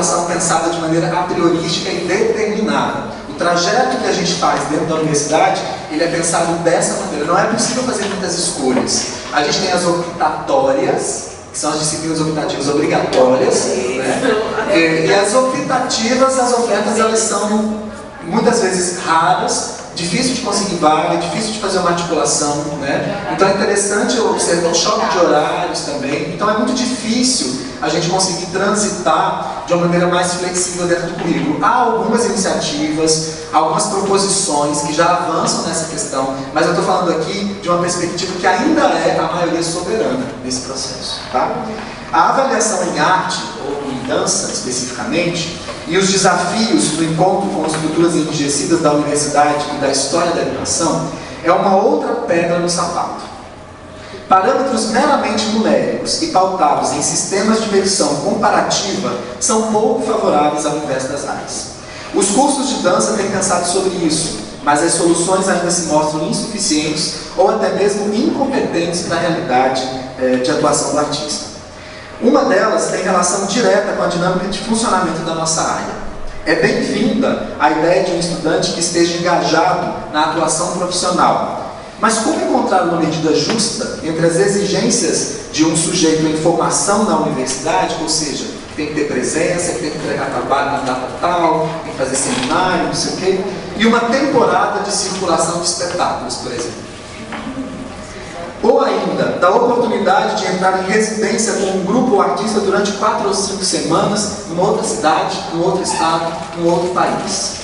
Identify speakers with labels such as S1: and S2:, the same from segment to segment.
S1: formação pensada de maneira a priorística e determinada. O trajeto que a gente faz dentro da universidade, ele é pensado dessa maneira. Não é possível fazer muitas escolhas. A gente tem as optatórias, que são as disciplinas optativas obrigatórias, né? E as optativas, as ofertas, elas são muitas vezes raras, difícil de conseguir vaga, difícil de fazer uma articulação, né? Então é interessante observar o choque de horários também. Então é muito difícil a gente conseguir transitar de uma maneira mais flexível dentro do currículo. Há algumas iniciativas, algumas proposições que já avançam nessa questão, mas eu estou falando aqui de uma perspectiva que ainda é a maioria soberana nesse processo, tá? A avaliação em arte, ou em dança especificamente, e os desafios do encontro com as estruturas enrijecidas da universidade e da história da educação é uma outra pedra no sapato. Parâmetros meramente numéricos e pautados em sistemas de medição comparativa são pouco favoráveis ao universo das artes. Os cursos de dança têm pensado sobre isso, mas as soluções ainda se mostram insuficientes ou até mesmo incompetentes para a realidade de atuação do artista. Uma delas tem relação direta com a dinâmica de funcionamento da nossa área. É bem-vinda a ideia de um estudante que esteja engajado na atuação profissional. Mas como encontrar uma medida justa entre as exigências de um sujeito em formação na universidade, ou seja, tem que ter presença, tem que entregar trabalho na data tal, tem que fazer seminário, não sei o quê, e uma temporada de circulação de espetáculos, por exemplo. Ou ainda, da oportunidade de entrar em residência com um grupo ou artista durante 4 ou 5 semanas, numa outra cidade, num outro estado, num outro país.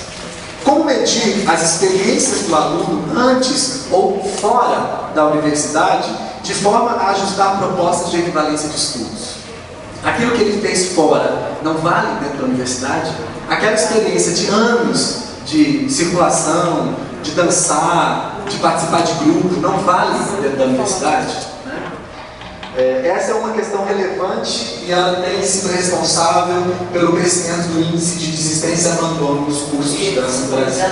S1: Como medir as experiências do aluno antes ou fora da universidade, de forma a ajustar propostas de equivalência de estudos? Aquilo que ele fez fora não vale dentro da universidade? Aquela experiência de anos de circulação, de dançar, de participar de grupo, não vale dentro da universidade? Essa é uma questão relevante e ela tem sido responsável pelo crescimento do índice de desistência e abandono nos cursos de dança no Brasil.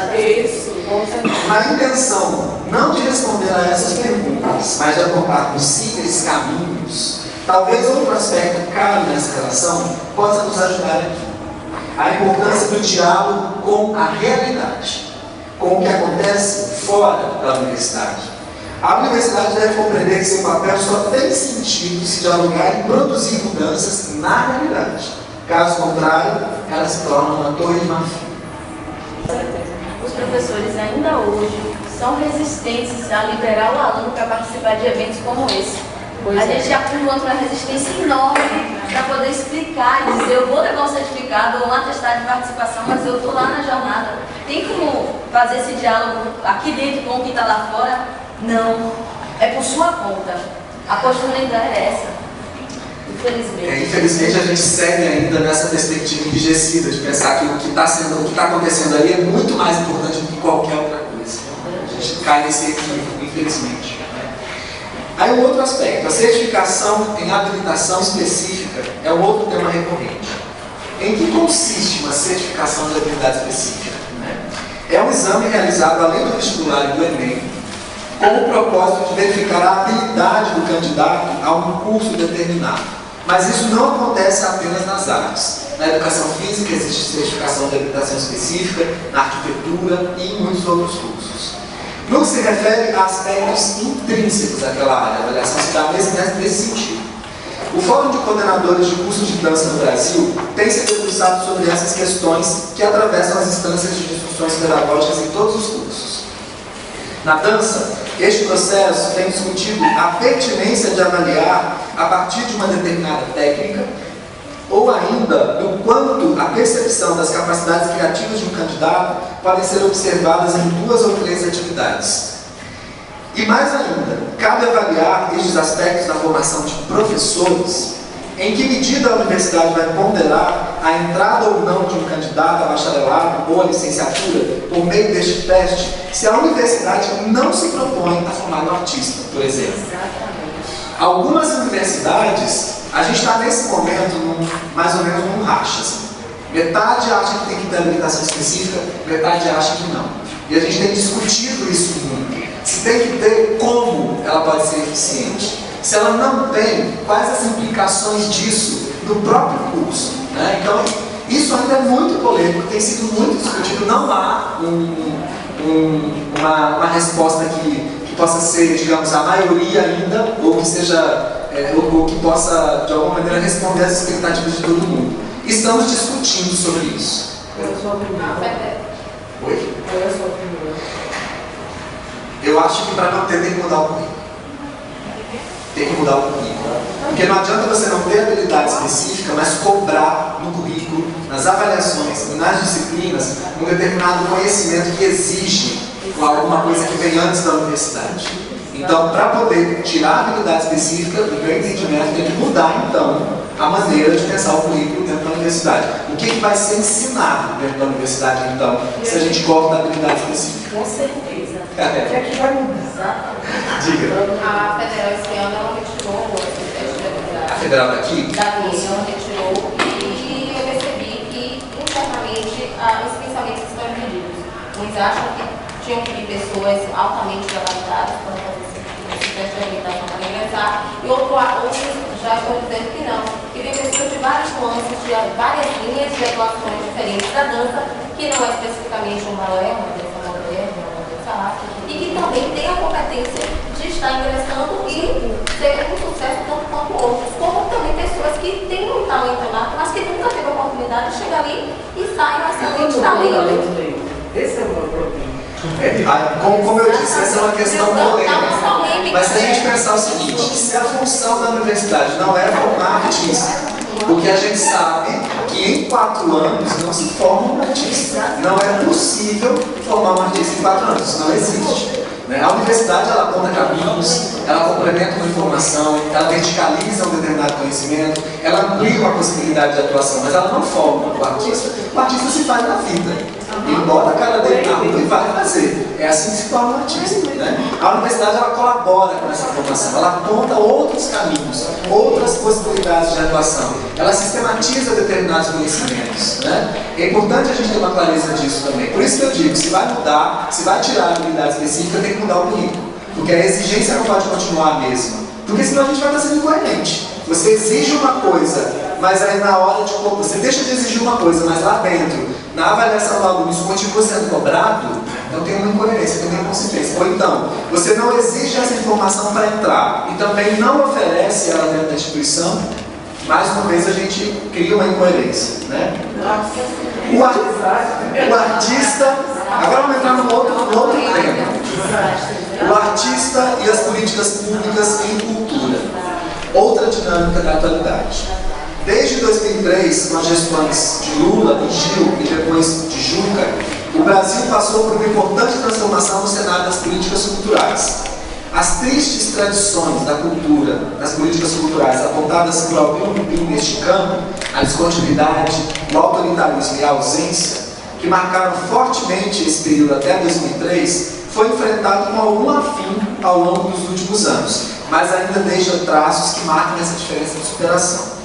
S1: A intenção não de responder a essas perguntas, mas de apontar possíveis caminhos, talvez outro aspecto caro nessa relação possa nos ajudar aqui. A importância do diálogo com a realidade, com o que acontece fora da universidade. A universidade deve compreender que seu papel só tem sentido se dialogar e produzir mudanças na realidade. Caso contrário, ela se torna uma torre de marfim.
S2: Os professores ainda hoje são resistentes a liberar o aluno para participar de eventos como esse. A gente já encontra uma resistência enorme para poder explicar e dizer: eu vou levar um certificado ou um atestado de participação, mas eu estou lá na jornada. Tem como fazer esse diálogo aqui dentro com o que está lá fora? Não. É por sua conta. A postura ainda é essa. Infelizmente.
S1: Infelizmente a gente segue ainda nessa perspectiva enrijecida de pensar que o que está acontecendo ali é muito mais importante do que qualquer outra coisa. A gente cai nesse equívoco, infelizmente. Aí um outro aspecto, a certificação em habilitação específica é um outro tema recorrente. Em que consiste uma certificação de habilidade específica? É um exame realizado além do vestibular e do Enem, com o propósito de verificar a habilidade do candidato a um curso determinado. Mas isso não acontece apenas nas artes. Na educação física existe certificação de habilitação específica, na arquitetura e em muitos outros cursos. No que se refere a aspectos intrínsecos daquela área, a avaliação se dá nesse sentido. O Fórum de Coordenadores de Cursos de Dança no Brasil tem se debruçado sobre essas questões que atravessam as instâncias de discussões pedagógicas em todos os cursos. Na dança, este processo tem discutido a pertinência de avaliar a partir de uma determinada técnica, ou ainda do quanto a percepção das capacidades criativas de um candidato podem ser observadas em 2 ou 3 atividades. E mais ainda, cabe avaliar estes aspectos da formação de professores, em que medida a universidade vai ponderar a entrada ou não de um candidato a bacharelado ou a licenciatura por meio deste teste, se a universidade não se propõe a formar um artista, por exemplo. Algumas universidades, a gente está nesse momento mais ou menos num racha. Assim. Metade acha que tem que ter habilitação específica, metade acha que não. E a gente tem discutido isso muito. Se tem que ter, como ela pode ser eficiente? Se ela não tem, quais as implicações disso no próprio curso? Né? Então, isso assunto é muito polêmico, tem sido muito discutido, não há uma resposta que possa ser, digamos, a maioria ainda, ou que seja, ou que possa, de alguma maneira, responder às expectativas de todo mundo. Estamos discutindo sobre isso.
S3: Qual é a sua opinião?
S1: Oi?
S3: Qual é a sua opinião?
S1: Eu acho que para não ter, tem que mudar o currículo. Tem que mudar o currículo. Porque não adianta você não ter habilidade específica, mas cobrar no currículo, nas avaliações e nas disciplinas, um determinado conhecimento que exige alguma coisa que vem antes da universidade. Então, para poder tirar a habilidade específica, do meu entendimento, tem que mudar, então, a maneira de pensar o currículo dentro da universidade. O que vai ser ensinado dentro da universidade, então, se a gente corta a habilidade específica?
S3: Com certeza. O
S1: É.
S3: que é que vai mudar?
S1: Diga.
S2: A federal esse ano ela retirou o teste de habilidade.
S1: A federal daqui?
S2: Daqui ela retirou e eu percebi que internamente os pensamentos estão divididos. Uns acham que tinham que ir pessoas altamente gabaritadas para fazer esse teste de habilitação para ingressar, e outros já estão dizendo que não. E vem pessoas de várias nuances, de várias linhas de atuações diferentes da dança, que não é especificamente um balé, uma dança moderna, uma dança afro, e que também tem a competência de estar ingressando e ter um sucesso tanto quanto outros, como também pessoas que têm um talento nato, mas que nunca teve a oportunidade de chegar ali e saem com excelente talento.
S3: Esse é o meu problema.
S1: Como eu disse, essa é uma questão polêmica. Mas se a gente pensar o seguinte, se a função da universidade não é formar artista, porque a gente sabe que em 4 anos não se forma um artista. Não é possível formar um artista em 4 anos, isso não existe. A universidade, ela aponta caminhos, ela complementa uma informação, ela verticaliza um determinado conhecimento, ela amplia uma possibilidade de atuação, mas ela não forma o artista. O artista se faz na vida. Ele bota a cara dele na rua e vai fazer. É assim que se torna um artista. A universidade, ela colabora com essa formação, ela aponta outros caminhos, outras possibilidades de atuação, ela sistematiza determinados conhecimentos. É importante a gente ter uma clareza disso também. Por isso que eu digo, se vai mudar, se vai tirar a habilidade específica, tem que mudar o currículo. Porque a exigência não pode continuar a mesma. Porque senão a gente vai estar sendo incoerente. Você exige uma coisa, mas aí na hora de... Você deixa de exigir uma coisa, mas lá dentro, na avaliação do aluno, isso continua sendo cobrado, então tem uma incoerência, tem uma inconsistência. Ou então, você não exige essa informação para entrar e também não oferece ela dentro da instituição, mais uma vez a gente cria uma incoerência. O artista... Agora vamos entrar num outro tema. O artista e as políticas públicas em cultura. Outra dinâmica da atualidade. Desde 2003, com as gestões de Lula e Gil e depois de Juca, o Brasil passou por uma importante transformação no cenário das políticas culturais. As tristes tradições da cultura, das políticas culturais apontadas por algum neste campo, a descontinuidade, o autoritarismo e a ausência, que marcaram fortemente esse período até 2003, foi enfrentado com algum afim ao longo dos últimos anos, mas ainda deixa traços que marcam essa diferença de superação.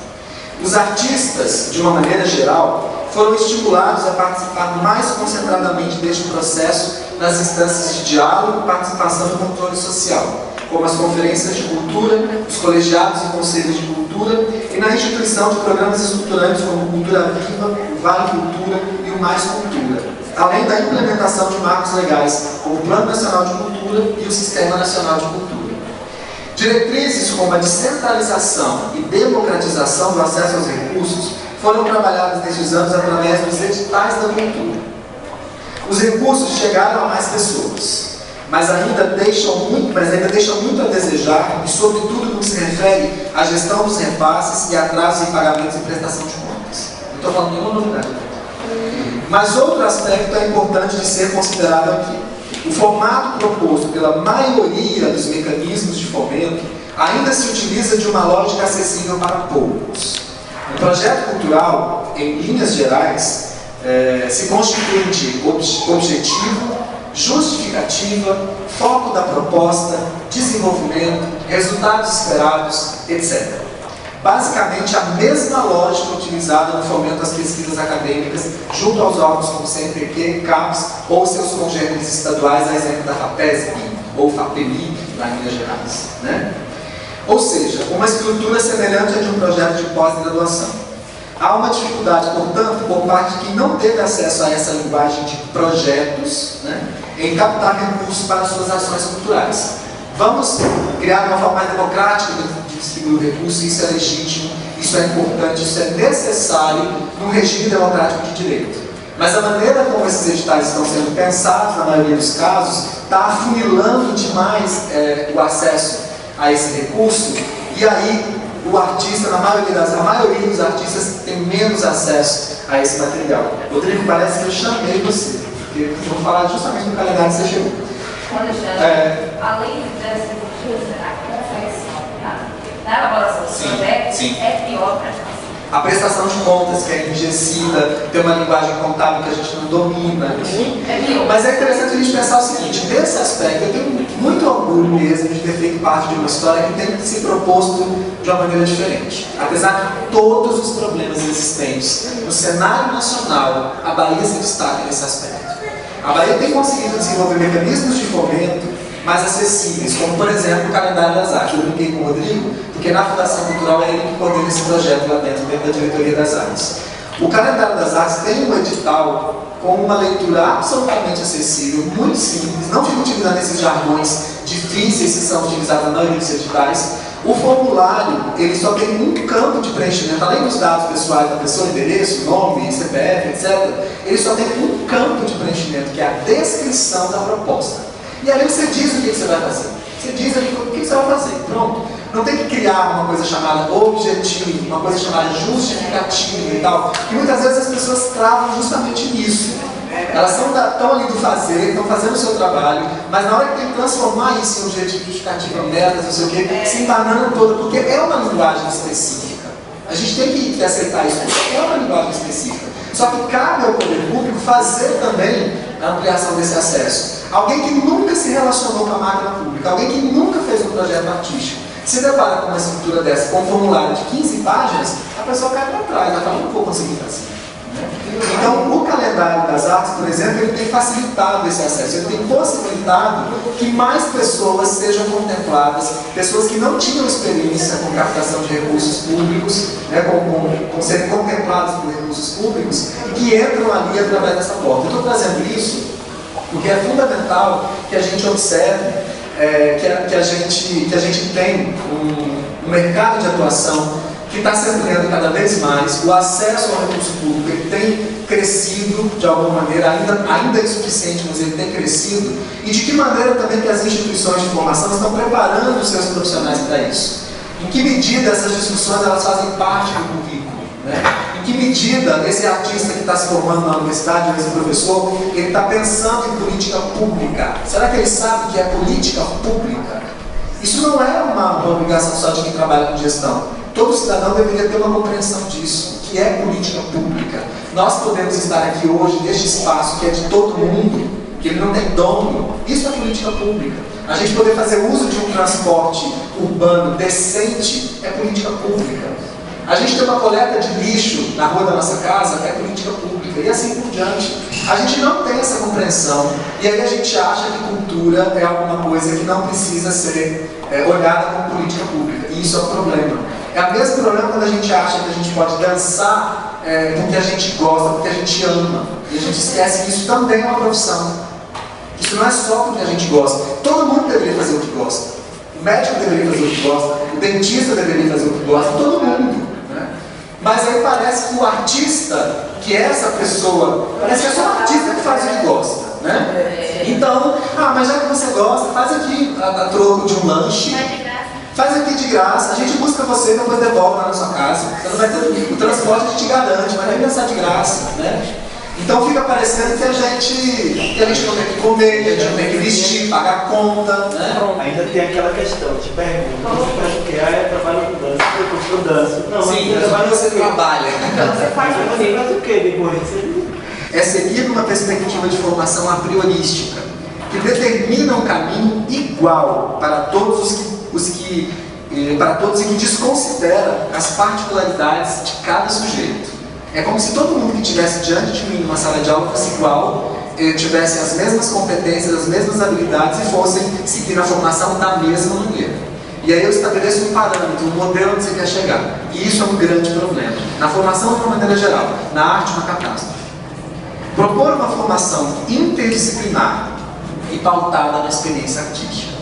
S1: Os artistas, de uma maneira geral, foram estimulados a participar mais concentradamente deste processo nas instâncias de diálogo, participação e controle social, como as conferências de cultura, os colegiados e conselhos de cultura e na instituição de programas estruturantes como Cultura Viva, o Vale Cultura e o Mais Cultura, além da implementação de marcos legais como o Plano Nacional de Cultura e o Sistema Nacional de Cultura. Diretrizes como a descentralização e democratização do acesso aos recursos foram trabalhadas nesses anos através dos editais da cultura. Os recursos chegaram a mais pessoas, mas ainda deixam muito a desejar, e sobretudo no que se refere à gestão dos repasses e atrasos em pagamentos e prestação de contas. Não estou falando nenhuma novidade aqui. Mas outro aspecto é importante de ser considerado aqui. O formato proposto pela maioria dos mecanismos de fomento ainda se utiliza de uma lógica acessível para poucos. O projeto cultural, em linhas gerais, se constitui de objetivo, justificativa, foco da proposta, desenvolvimento, resultados esperados, etc. Basicamente a mesma lógica utilizada no fomento às pesquisas acadêmicas junto aos órgãos como CNPq, CAPES ou seus congêneres estaduais, a exemplo da FAPESP ou FAPEMIG, lá em Minas Gerais. Ou seja, uma estrutura semelhante a de um projeto de pós-graduação. Há uma dificuldade, portanto, por parte de quem não teve acesso a essa linguagem de projetos, né, em captar recursos para suas ações culturais. Vamos criar uma forma mais democrática de distribuir o recurso, isso é legítimo, isso é importante, isso é necessário num regime democrático de direito. Mas a maneira como esses editais estão sendo pensados, na maioria dos casos, está afunilando demais o acesso a esse recurso, e aí o artista, a maioria dos artistas tem menos acesso a esse material. Rodrigo, parece que eu chamei você, porque eu vou falar justamente do calendário que você chegou.
S2: Além dessa coisa, a confecção, na elaboração dos projetos, é pior para nós.
S1: A prestação de contas, que é enrijecida, tem uma linguagem contábil que a gente não domina. Mas é interessante a gente pensar o seguinte: nesse aspecto, eu tenho muito orgulho mesmo de ter feito parte de uma história que tem se proposto de uma maneira diferente. Apesar de todos os problemas existentes no cenário nacional, a Bahia se destaca nesse aspecto. A Bahia tem conseguido desenvolver mecanismos de fomento mais acessíveis, como por exemplo o calendário das artes. Eu brinquei com o Rodrigo, porque na Fundação Cultural é ele que coordena esse projeto lá dentro da diretoria das artes. O calendário das artes tem um edital com uma leitura absolutamente acessível, muito simples, não fica utilizando esses jargões difíceis que são utilizados na maioria dos editais. O formulário, ele só tem um campo de preenchimento, além dos dados pessoais da pessoa, endereço, nome, CPF, etc. Ele só tem um campo de preenchimento, que é a descrição da proposta. E aí você diz o que você vai fazer. Você diz ali o que você vai fazer. Pronto. Não tem que criar uma coisa chamada objetivo, uma coisa chamada justificativa e tal. E muitas vezes as pessoas travam justamente nisso. Elas estão ali do fazer, estão fazendo o seu trabalho, mas na hora que tem que transformar isso em objetivo, justificativa, metas, não sei o quê, se embanando toda, porque é uma linguagem específica. A gente tem que aceitar isso, porque é uma linguagem específica. Só que cabe ao poder público fazer também a ampliação desse acesso. Alguém que nunca se relacionou com a máquina pública, alguém que nunca fez um projeto artístico, se depara com uma estrutura dessa, com um formulário de 15 páginas, a pessoa cai para trás, ela fala, não vou conseguir fazer. Então, o calendário das artes, por exemplo, ele tem facilitado esse acesso, ele tem possibilitado que mais pessoas sejam contempladas, pessoas que não tinham experiência com captação de recursos públicos, né, com serem contempladas por recursos públicos, e que entram ali através dessa porta. Eu estou trazendo isso porque é fundamental que a gente observe que a gente tem um mercado de atuação que está se ampliando cada vez mais, o acesso ao recurso público ele tem crescido de alguma maneira, ainda é insuficiente, mas ele tem crescido, e de que maneira também que as instituições de formação estão preparando os seus profissionais para isso. Em que medida essas discussões elas fazem parte do currículo, né? Em que medida esse artista que está se formando na universidade, ou esse professor, ele está pensando em política pública? Será que ele sabe o que é política pública? Isso não é uma obrigação só de quem trabalha com gestão. Todo cidadão deveria ter uma compreensão disso, que é política pública. Nós podemos estar aqui hoje, neste espaço que é de todo mundo, que ele não tem dono. Isso é política pública. A gente poder fazer uso de um transporte urbano decente é política pública. A gente ter uma coleta de lixo na rua da nossa casa é política pública. E assim por diante. A gente não tem essa compreensão. E aí a gente acha que cultura é alguma coisa que não precisa ser olhada como política pública. E isso é um problema. É o mesmo problema quando a gente acha que a gente pode dançar porque a gente gosta, porque a gente ama. E a gente esquece que isso também é uma profissão. Isso não é só porque a gente gosta. Todo mundo deveria fazer o que gosta. O médico deveria fazer o que gosta. O dentista deveria fazer o que gosta. Todo mundo. Né? Mas aí parece que o artista, que é essa pessoa, parece que é só o artista que faz o que gosta. Né? Então, mas já que você gosta, faz aqui a troco de um lanche. Faz aqui de graça, a gente busca você e depois devolve lá na sua casa. Você não vai ter, o transporte a gente garante, mas nem pensar de graça, né? Então fica parecendo que a gente não tem que comer, que a gente não tem que vestir, pagar conta, né?
S4: Ainda tem aquela questão, te pergunto, você faz o que? Eu trabalho com dança, eu danço. Não,
S1: sim, mas você trabalha.
S3: Então você faz
S4: o que depois?
S1: É seguir uma perspectiva de formação a priorística, que determina um caminho igual para todos para todos e que desconsidera as particularidades de cada sujeito. É como se todo mundo que estivesse diante de mim numa sala de aula fosse igual, tivesse as mesmas competências, as mesmas habilidades e fossem seguir a formação da mesma maneira. E aí eu estabeleço um parâmetro, um modelo onde você quer chegar. E isso é um grande problema. Na formação, de uma maneira geral, na arte, uma catástrofe. Propor uma formação interdisciplinar e pautada na experiência artística.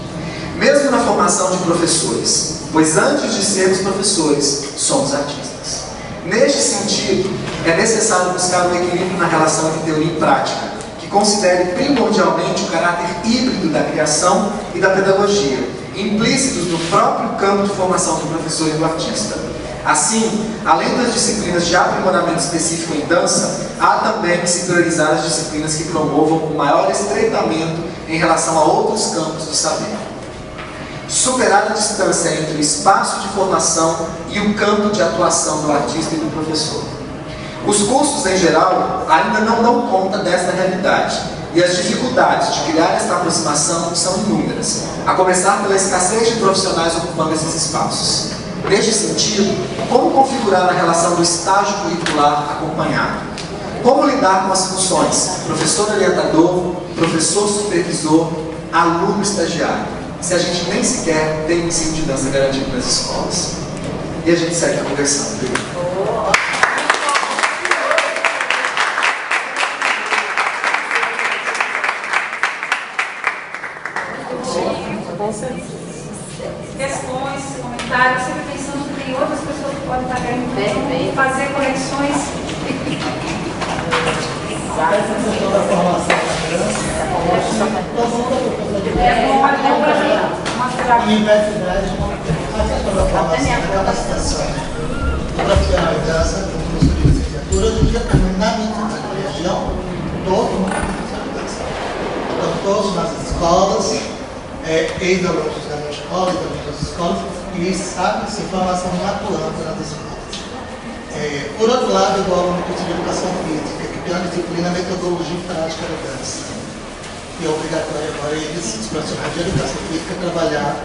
S1: Mesmo na formação de professores, pois antes de sermos professores, somos artistas. Neste sentido, é necessário buscar um equilíbrio na relação entre teoria e prática, que considere primordialmente o caráter híbrido da criação e da pedagogia, implícitos no próprio campo de formação do professor e do artista. Assim, além das disciplinas de aprimoramento específico em dança, há também que se priorizar as disciplinas que promovam o maior estreitamento em relação a outros campos do saber. Superar a distância entre o espaço de formação e o campo de atuação do artista e do professor. Os cursos, em geral, ainda não dão conta desta realidade, e as dificuldades de criar esta aproximação são inúmeras, a começar pela escassez de profissionais ocupando esses espaços. Neste sentido, como configurar a relação do estágio curricular acompanhado? Como lidar com as funções professor orientador, professor supervisor, aluno estagiário, se a gente nem sequer tem um ensino de dança garantido nas escolas? E a gente segue conversando.
S5: Questões, comentários, sempre pensando que tem outras pessoas que podem estar querendo fazer conexões.
S6: Essa questão da formação da dança, todo mundo é professor de universidade, a questão da formação, da capacitação do profissional de dança, do curso de licenciatura, hoje em dia também na minha região, todo mundo é professor de dança. Então, todos nas escolas, ex-alunos da minha escola e das outras escolas, e sabe se formação atuante nas escolas. Por outro lado, igual no curso de educação física, que tem a disciplina metodologia e prática da dança. E é obrigatório agora eles, os profissionais de educação física, trabalhar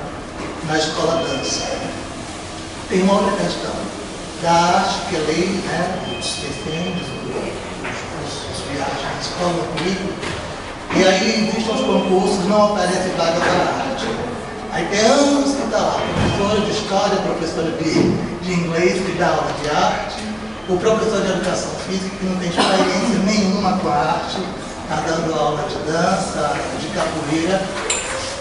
S6: na escola dança. Tem uma outra questão da arte, que é lei, né, os estipêndios, os viagens na escola, no currículo. E aí existem os concursos, não oferecem vaga para arte. Aí tem anos que está lá, professora de história, professora de inglês que dá aula de arte, o professor de educação física que não tem experiência nenhuma com a arte, está dando aula de dança, de capoeira,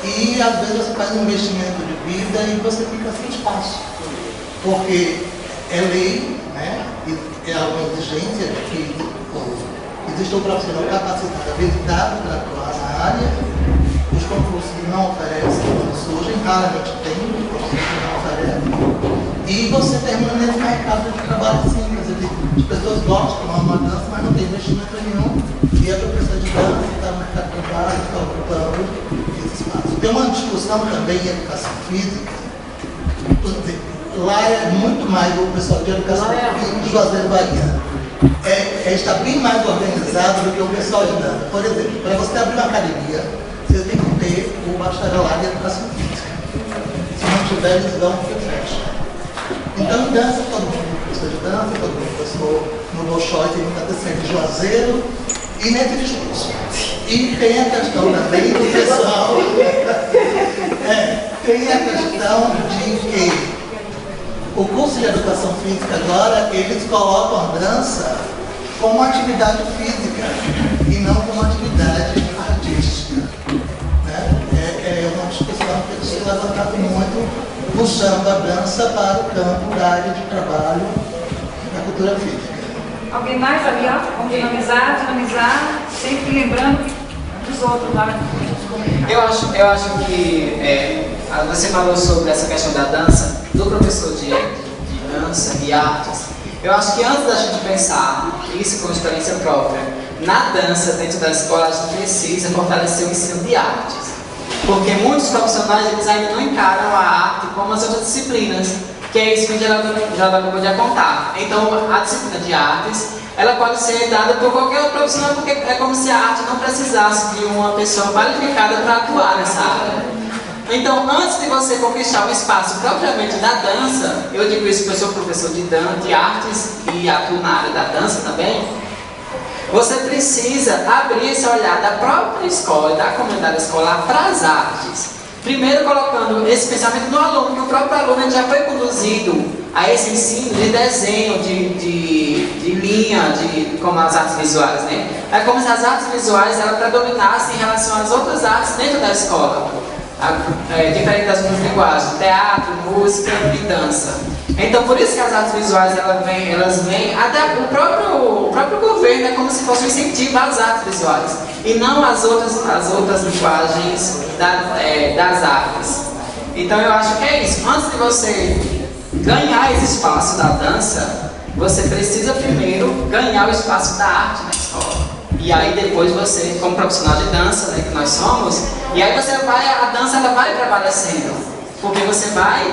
S6: e às vezes você faz um investimento de vida e você fica sem espaço, porque é lei, né, e é uma exigência de que existe um profissional capacitado, habilitado para atuar na área. Os concursos não oferecem quando surgem, raramente tem concursos que não oferecem. E você termina nesse mercado de trabalho assim, quer dizer, as pessoas gostam de uma dança, mas não tem investimento nenhum. E a professora de dança está no mercado de trabalho, está ocupando esse espaço. Tem uma discussão também em educação física. Lá é muito mais o pessoal de educação física do Juazeiro Bahia. Está bem mais organizado do que o pessoal de dança. Por exemplo, para você abrir uma academia, você tem que ter o bacharelado em educação física. Se não tiver, eles vão que fecha. Então, em dança, todo mundo é professor de dança, todo mundo é professor no Bolshoi, tem muita atenção de Juazeiro, e nesse discurso. E tem a questão também do pessoal, tem a questão de que o curso de educação física agora, eles colocam a dança como uma atividade física e não como uma atividade artística. Né? É uma discussão que eles têm levantado muito, puxando a dança para o campo da área de trabalho da cultura física.
S5: Alguém mais ali, ó? Vamos dinamizar, sempre lembrando dos outros lá.
S7: Eu acho que você falou sobre essa questão da dança, do professor de dança e artes. Eu acho que antes da gente pensar isso com experiência própria, na dança dentro da escola, a gente precisa fortalecer o ensino de artes. Porque muitos profissionais eles ainda não encaram a arte como as outras disciplinas, que é isso que o Geraldo acabou de apontar. Então, a disciplina de artes, ela pode ser dada por qualquer outro profissional, porque é como se a arte não precisasse de uma pessoa qualificada para atuar nessa área. Então, antes de você conquistar o espaço propriamente da dança, eu digo isso porque eu sou professor de dança, de artes e atuo na área da dança também, você precisa abrir esse olhar da própria escola e da comunidade escolar para as artes. Primeiro colocando esse pensamento no aluno, que o próprio aluno já foi conduzido a esse ensino de desenho, de linha, como as artes visuais, né? É como se as artes visuais elas predominassem em relação às outras artes dentro da escola. Diferente das outras linguagens, teatro, música e dança. Então, por isso que as artes visuais elas vêm até o próprio governo é como se fosse um incentivo às artes visuais e não às outras linguagens das artes. Então, eu acho que é isso. Antes de você ganhar esse espaço da dança, você precisa primeiro ganhar o espaço da arte na escola. E aí depois você, como profissional de dança, né, que nós somos, e aí a dança ela vai prevalecendo, porque você vai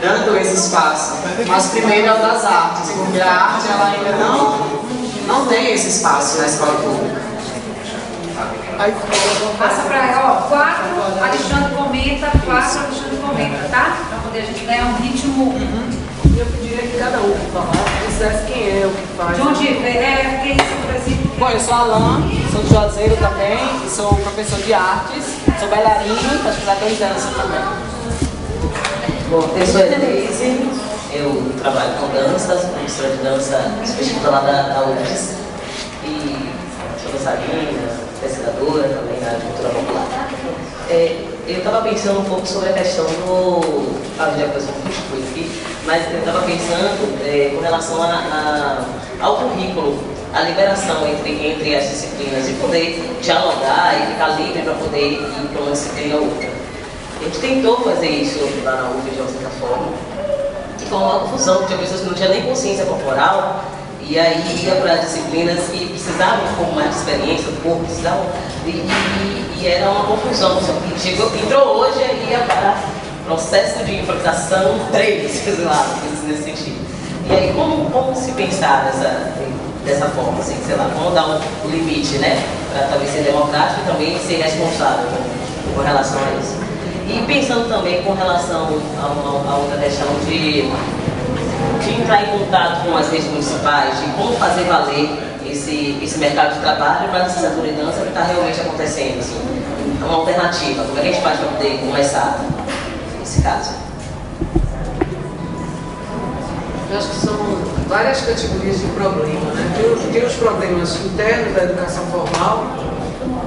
S7: dando esse espaço. Mas primeiro é o das artes, porque a arte ela ainda não tem esse espaço na escola pública.
S5: Passa para ela, ó, 4, Alexandre comenta, 4, Alexandre comenta, tá? Para poder a gente ganhar um ritmo.
S3: Eu pediria que cada um dissesse quem é, o que faz.
S5: De onde é, quem é, por exemplo.
S8: Bom, eu sou Alain, sou de Juazeiro também, e sou professor de artes, sou bailarino e pesquisador em dança também.
S9: Bom, eu sou a Denise, eu trabalho com dança, sou professora de dança específica lá da UFES e sou dançarina, pesquisadora também na cultura popular. Eu estava pensando um pouco sobre a questão do... já começou muita coisa aqui, mas eu estava pensando com relação ao currículo, a liberação entre as disciplinas e poder dialogar e ficar livre para poder ir para uma disciplina ou outra. A gente tentou fazer isso lá na UFES de uma certa forma, e com uma confusão, tinha pessoas que não tinham nem consciência corporal, e aí ia para disciplinas e precisavam um pouco mais de experiência, o corpo precisavam, e era uma confusão. Só que entrou hoje e ia para processo de improvisação 3, sei lá, nesse sentido. E aí como se pensar dessa forma, assim, sei lá, como dar um limite, né, para talvez ser democrático e também ser responsável com relação a isso. E pensando também com relação a outra questão de entrar em contato com as redes municipais, de como fazer valer esse mercado de trabalho para a licenciatura em dança que está realmente acontecendo, assim, uma alternativa. Como é que a gente faz para poder começar nesse caso?
S3: Eu acho que são várias categorias de problema, né? Tem os problemas internos da educação formal,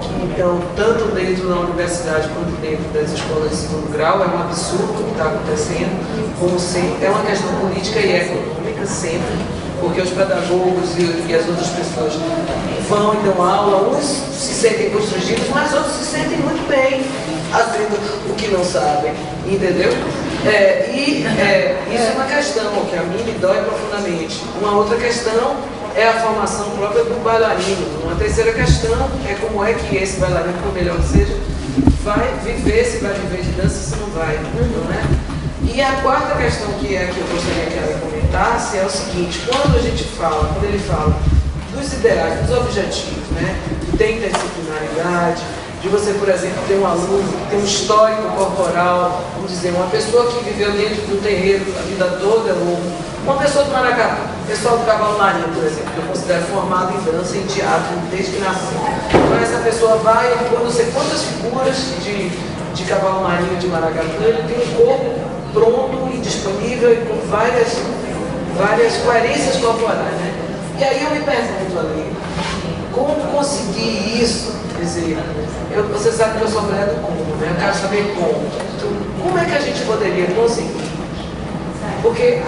S3: que então, tanto dentro da universidade quanto dentro das escolas de segundo grau, é um absurdo o que está acontecendo, como sempre, é uma questão política e econômica sempre, porque os pedagogos e as outras pessoas vão e dão aula, uns se sentem constrangidos, mas outros se sentem muito bem fazendo o que não sabem, entendeu? Isso é uma questão que a mim me dói profundamente. Uma outra questão é a formação própria do bailarino. Uma terceira questão é como é que esse bailarino, por melhor que seja, vai viver, se vai viver de dança, se não vai, não é? E a quarta questão que é que eu gostaria que ela comentasse é o seguinte: quando ele fala dos ideais, dos objetivos, né, de interdisciplinaridade, de você, por exemplo, ter um aluno que tem um histórico corporal, vamos dizer, uma pessoa que viveu dentro do terreiro a vida toda, uma pessoa do Maracatu, pessoal do Cavalo Marinho, por exemplo, que eu considero formado em dança e em teatro desde que nasceu. Então essa pessoa vai, por não sei quantas figuras de Cavalo Marinho de Maracatu, ele tem um corpo pronto e disponível e com várias coerências corporais, né? E aí eu me pergunto ali, como conseguir isso? Quer dizer, você sabe que eu sou mulher do como, né? Eu quero saber como. Como é que a gente poderia conseguir? Porque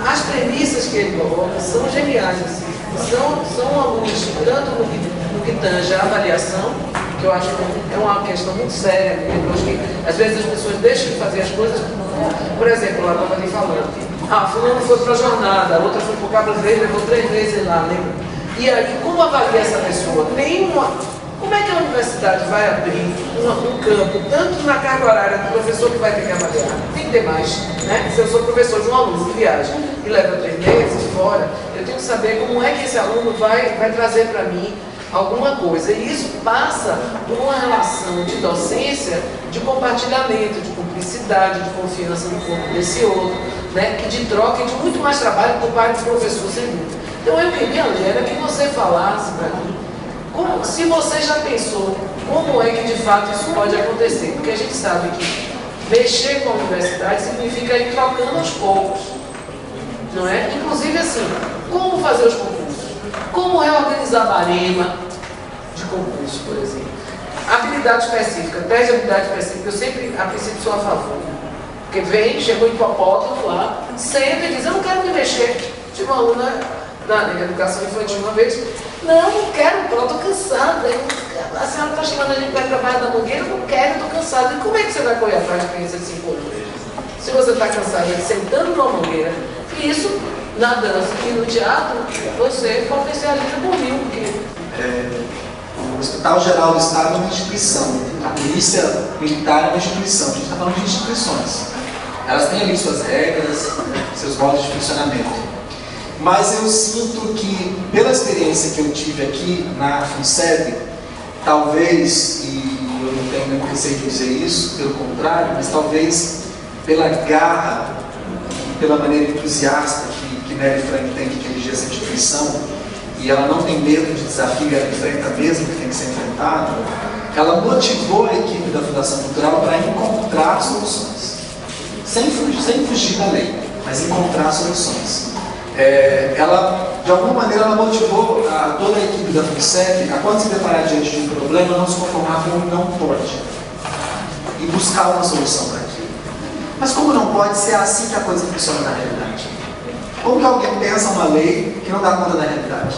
S3: as premissas que ele coloca são geniais, assim. São alunos, tanto no que tange a avaliação, que eu acho que é uma questão muito séria, né? Eu acho que às vezes as pessoas deixam de fazer as coisas, por exemplo, lá estava ali falando, fulano foi para a jornada, a outra foi para o Cabo Verde, levou 3 vezes lá, lembra? E aí, como avalia essa pessoa? Como é que a universidade vai abrir um campo, tanto na carga horária do professor que vai ter que avaliar? Tem que ter mais, né? Se eu sou professor de um aluno que viaja e leva 3 meses fora, eu tenho que saber como é que esse aluno vai trazer para mim alguma coisa. E isso passa por uma relação de docência, de compartilhamento, de cumplicidade, de confiança no corpo desse outro, né? E de troca e de muito mais trabalho por parte do professor, sem dúvida. Então eu queria, Angélica, que você falasse para mim, se você já pensou como é que de fato isso pode acontecer, porque a gente sabe que Mexer com a universidade significa ir trocando aos poucos, não é? Inclusive assim, como fazer os concursos? Como reorganizar a barema de concurso, por exemplo? Habilidade específica, teste de habilidade específica, eu sempre, a princípio, sou a favor. Porque chegou em hipopótamo lá, senta e diz, eu não quero me mexer. Tive uma aluna na educação infantil uma vez, não quero, eu estou cansada. A senhora está chamando a gente para trabalhar na Mangueira, eu não quero, estou cansada. E como é que você vai correr atrás de criança de 5 anos? Se você está cansada sentando na Mangueira, e isso na dança e no teatro, você potencializa por mil.
S1: O Hospital Geral do Estado é uma instituição, a Polícia Militar é uma instituição, a gente está falando de instituições. Elas têm ali suas regras, seus modos de funcionamento. Mas eu sinto que, pela experiência que eu tive aqui na FUNSEB, talvez, e eu não tenho nenhum receio de dizer isso, pelo contrário, mas talvez pela garra, pela maneira entusiasta que Nery Frank tem de dirigir essa instituição, e ela não tem medo de desafio, ela enfrenta mesmo que tem que ser enfrentado, ela motivou a equipe da Fundação Cultural para encontrar soluções. Sem fugir da lei, mas encontrar soluções. Ela, de alguma maneira, ela motivou toda a equipe da FUNSEB a, quando se deparar diante de um problema, não se conformar com o não pode e buscar uma solução para aquilo. Mas como não pode, se é assim que a coisa funciona na realidade? Como que alguém pensa uma lei que não dá conta da realidade?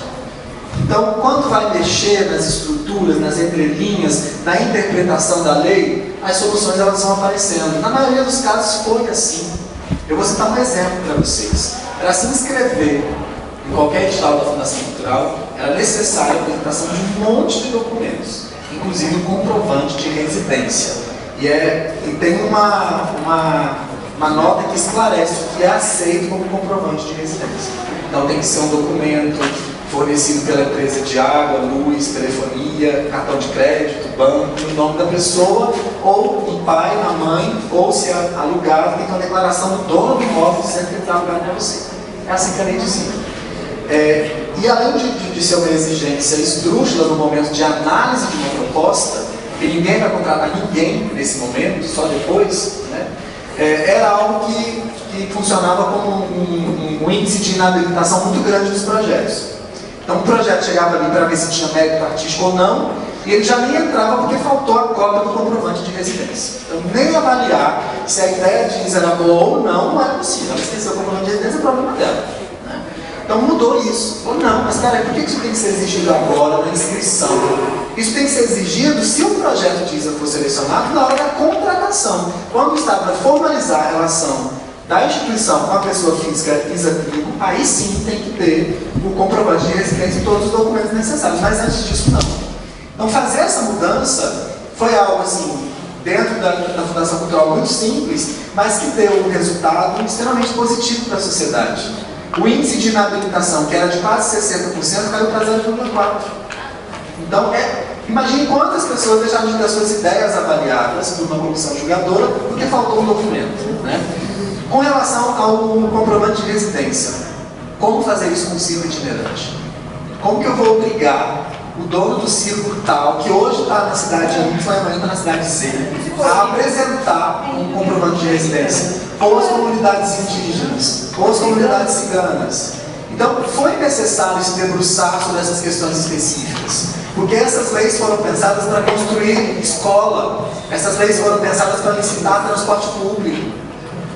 S1: Então, quando vai mexer nas estruturas, nas entrelinhas, na interpretação da lei, as soluções elas vão aparecendo. Na maioria dos casos foi assim. Eu vou citar um exemplo para vocês. Para se inscrever em qualquer edital da Fundação Cultural, era necessária a apresentação de um monte de documentos, inclusive um comprovante de residência. E tem uma nota que esclarece o que é aceito como comprovante de residência. Então tem que ser um documento fornecido pela empresa de água, luz, telefonia, cartão de crédito, banco, o nome da pessoa, ou do pai, da mãe, ou se é alugado, tem que ter uma declaração do dono do imóvel dizendo que ele está alugado para você. É assim que a lei dizia. E além de ser uma exigência esdrúxula no momento de análise de uma proposta, que ninguém vai contratar ninguém nesse momento, só depois, né? Era algo que funcionava como um índice de inabilitação muito grande dos projetos. Então o projeto chegava ali para ver se tinha mérito artístico ou não, e ele já nem entrava porque faltou a cópia do comprovante de residência. Então nem avaliar se a ideia de era boa ou não era possível. Ela esqueceu o comprovante de residência, é problema dela. Né? Então mudou isso. Ou não, mas cara, por que isso tem que ser exigido agora na inscrição? Isso tem que ser exigido se o projeto de ISA for selecionado na hora da contratação. Quando está para formalizar a relação da instituição com a pessoa física ISA-Trigo, aí sim tem que ter o comprovante de residência e todos os documentos necessários, mas antes disso não. Então fazer essa mudança foi algo assim, dentro da Fundação Cultural muito simples, mas que deu um resultado extremamente positivo para a sociedade. O índice de inabilitação, que era de quase 60%, caiu para 0,4%. Então, imagine quantas pessoas deixaram de ter suas ideias avaliadas por uma comissão julgadora porque faltou um documento, né? Com relação ao comprovante de residência, como fazer isso com o circo itinerante? Como que eu vou obrigar o dono do circo tal, que hoje está na cidade Y e amanhã está na cidade Z, a apresentar um comprovante de residência com as comunidades indígenas, com as comunidades ciganas? Então, foi necessário se debruçar sobre essas questões específicas, porque essas leis foram pensadas para construir escola, essas leis foram pensadas para incitar transporte público.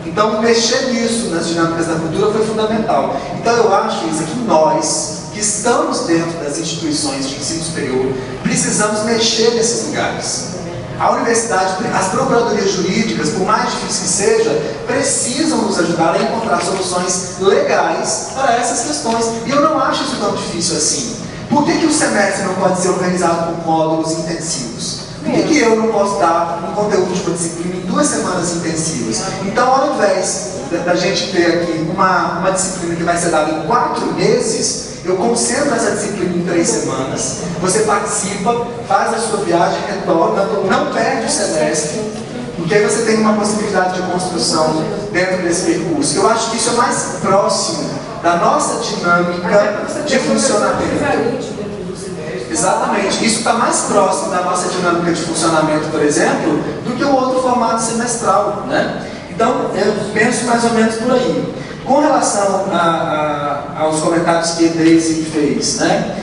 S1: Então, mexer nisso nas dinâmicas da cultura foi fundamental. Então, eu acho, Isa, que nós, que estamos dentro das instituições de ensino superior, precisamos mexer nesses lugares. A universidade, as procuradorias jurídicas, por mais difícil que seja, precisam nos ajudar a encontrar soluções legais para essas questões. E eu não acho isso tão difícil assim. Por que o semestre não pode ser organizado por módulos intensivos? Por que eu não posso dar um conteúdo de uma disciplina em 2 semanas intensivas? Então, ao invés da gente ter aqui uma disciplina que vai ser dada em 4 meses, eu concentro essa disciplina em 3 semanas, você participa, faz a sua viagem, retorna, não perde o semestre, porque aí você tem uma possibilidade de construção dentro desse percurso. Eu acho que isso é mais próximo da nossa dinâmica de funcionamento. Exatamente. Exatamente. Isso está mais próximo da nossa dinâmica de funcionamento, por exemplo, do que o outro formato semestral, né? Então, eu penso mais ou menos por aí. Com relação aos comentários que a Daisy fez, né?